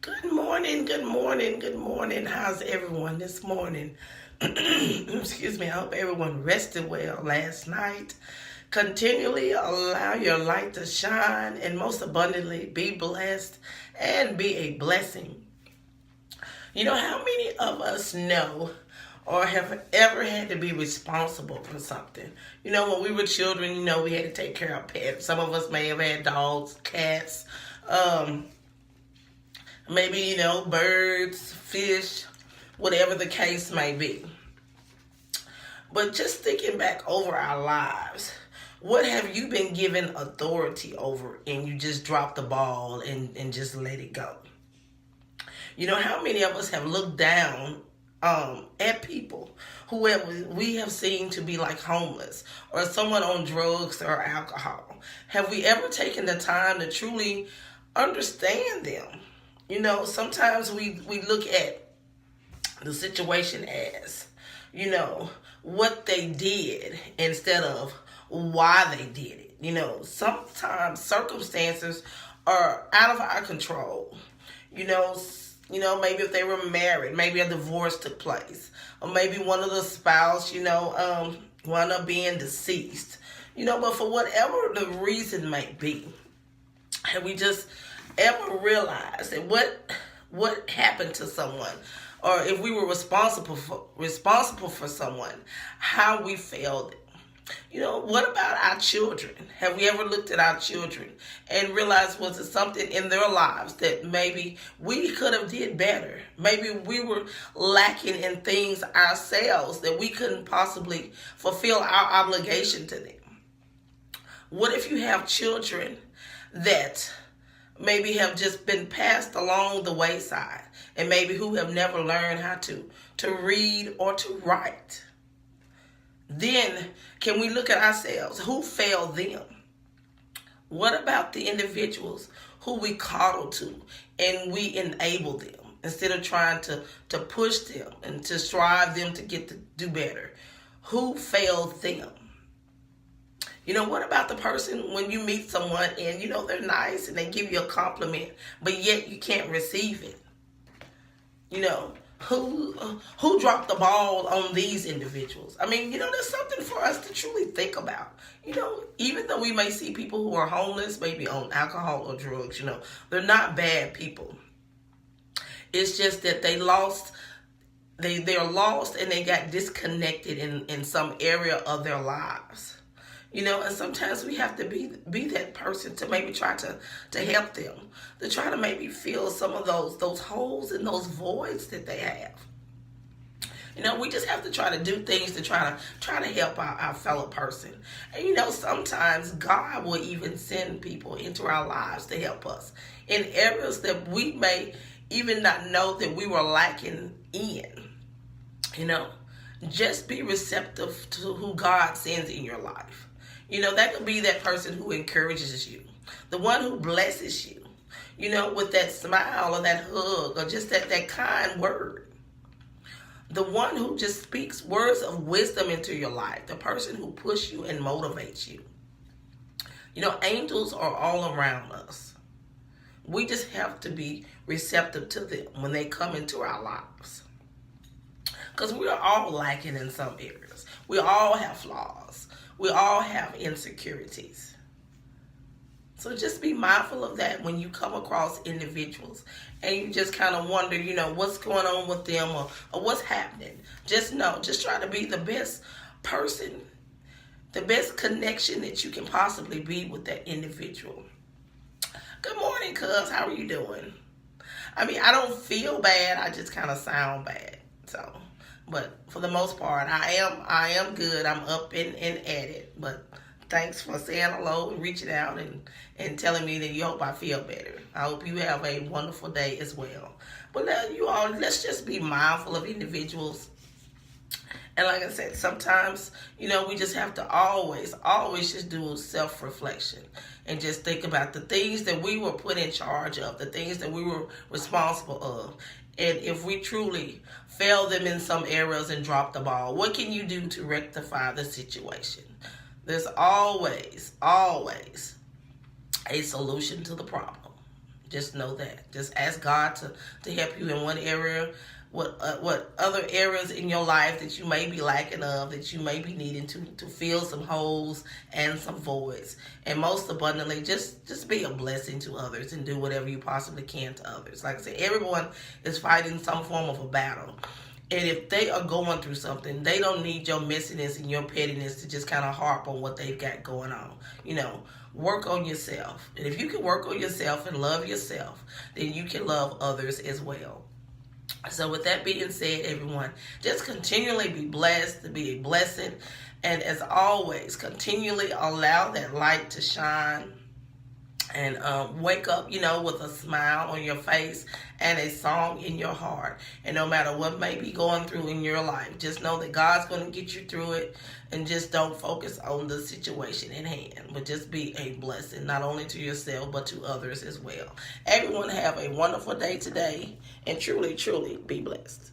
Good morning, good morning, good morning. How's everyone this morning? Excuse me. I hope everyone rested well last night. Continually allow your light to shine and most abundantly be blessed and be a blessing. You know, how many of us know or have ever had to be responsible for something? You know, when we were children, we had to take care of pets. Some of us may have had dogs, cats, um, maybe, birds, fish, whatever the case may be. But just thinking back over our lives, what have you been given authority over and you just dropped the ball and just let it go? You know, how many of us have looked down at people we have seen to be like homeless or someone on drugs or alcohol? Have we ever taken the time to truly understand them? You know, sometimes we look at the situation as, what they did instead of why they did it. You know, sometimes circumstances are out of our control. You know, maybe if they were married, maybe a divorce took place, or maybe one of the spouse, wound up being deceased. But for whatever the reason may be, have we just ever realized that what happened to someone, or if we were responsible for someone, how we failed? What about our children? Have we ever looked at our children and realized, was it something in their lives that maybe we could have did better? Maybe we were lacking in things ourselves that we couldn't possibly fulfill our obligation to them. What if you have children that maybe have just been passed along the wayside and maybe who have never learned how to read or to write? Then can we look at ourselves? Who failed them? What about the individuals who we coddle to and we enable them instead of trying to push them and to strive them to get to do better? Who failed them? What about the person when you meet someone and they're nice and they give you a compliment, but yet you can't receive it? Who dropped the ball on these individuals? I mean, there's something for us to truly think about. Even though we may see people who are homeless, maybe on alcohol or drugs, they're not bad people. It's just that they're lost and they got disconnected in some area of their lives. And sometimes we have to be that person to maybe try to help them, to try to maybe fill some of those holes and those voids that they have. We just have to try to do things to try to help our fellow person. And sometimes God will even send people into our lives to help us in areas that we may even not know that we were lacking in. Just be receptive to who God sends in your life. That could be that person who encourages you, the one who blesses you, with that smile or that hug or just that kind word. The one who just speaks words of wisdom into your life, the person who pushes you and motivates you. Angels are all around us. We just have to be receptive to them when they come into our lives. Because we are all lacking in some areas. We all have flaws. We all have insecurities. So just be mindful of that when you come across individuals and you just kind of wonder, what's going on with them or what's happening. Just try to be the best person, the best connection that you can possibly be with that individual. Good morning, cuz. How are you doing? I mean, I don't feel bad. I just kind of sound bad. So, but for the most part, I am good. I'm up and at it. But thanks for saying hello and reaching out and telling me that you hope I feel better. I hope you have a wonderful day as well. But let's just be mindful of individuals. And like I said, sometimes, we just have to always just do self-reflection and just think about the things that we were put in charge of, the things that we were responsible of. And if we truly fail them in some areas and drop the ball, what can you do to rectify the situation? There's always a solution to the problem. Just know that. Just ask God to help you in one area. What other areas in your life that you may be lacking of, that you may be needing to fill some holes and some voids. And most abundantly, just be a blessing to others and do whatever you possibly can to others. Like I said, everyone is fighting some form of a battle. And if they are going through something, they don't need your messiness and your pettiness to just kind of harp on what they've got going on. Work on yourself. And if you can work on yourself and love yourself, then you can love others as well. So with that being said, everyone, just continually be blessed, to be a blessing. And as always, continually allow that light to shine. And wake up, with a smile on your face and a song in your heart. And no matter what may be going through in your life, just know that God's going to get you through it. And just don't focus on the situation in hand, but just be a blessing, not only to yourself, but to others as well. Everyone have a wonderful day today, and truly, truly be blessed.